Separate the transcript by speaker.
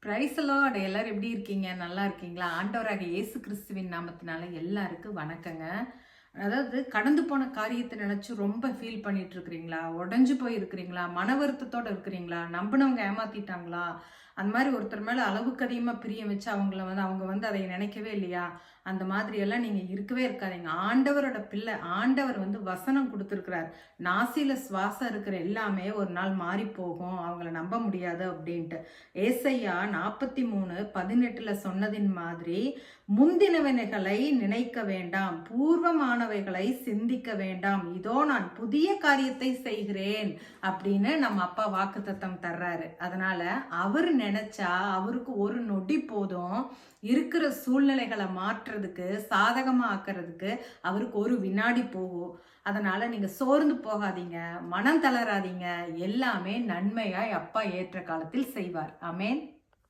Speaker 1: Price Lord. எல்லாரும் எப்படி இருக்கீங்க? நல்லா இருக்கீங்களா? ஆண்டவராக இயேசு கிறிஸ்துவின் நாமத்தினால எல்லாருக்கும் வணக்கங்க. அதாவது கடந்து போன காரியத்தை நினைச்சு ரொம்ப ஃபீல் பண்ணிட்டு இருக்கிறீங்களா? உடைஞ்சு போய் இருக்கிறீங்களா? மன வருத்தத்தோட இருக்கிறீங்களா? நம்பினவங்க ஏமாத்திட்டாங்களா? அந்த மாதிரி ஒருத்தர் மேல அளவுக்கு அதிகமா பிரியம் வச்சு அவங்க வந்து அதை நினைக்கவே இல்லையா? அந்த மாதிரி எல்லாம் நீங்க இருக்கவே இருக்காதீங்க. ஆண்டவரோட பிள்ளை. ஆண்டவர் வந்து வசனம் கொடுத்துருக்கிறார். நாசில சுவாசம் இருக்கிற எல்லாமே ஒரு நாள் மாறி போகும், அவங்கள நம்ப முடியாது அப்படின்ட்டு. ஏசையா 43:18 சொன்னதின் மாதிரி, முந்தினவனைகளை நினைக்க வேண்டாம், பூர்வமானவைகளை சிந்திக்க வேண்டாம், இதோ நான் புதிய காரியத்தை செய்கிறேன் அப்படின்னு நம்ம அப்பா வாக்குத்தத்தம் தர்றாரு. அதனால அவர் நினைச்சா அவருக்கு ஒரு நொடி போதும் இருக்கிற சூழ்நிலைகளை மாற்றுறதுக்கு, சாதகமா ஆக்குறதுக்கு அவருக்கு ஒரு வினாடி போகும். அதனால நீங்க சோர்ந்து போகாதீங்க, மனம் தளராதீங்க. எல்லாமே நன்மையாய் அப்பா ஏற்ற காலத்தில் செய்வார். ஆமென்.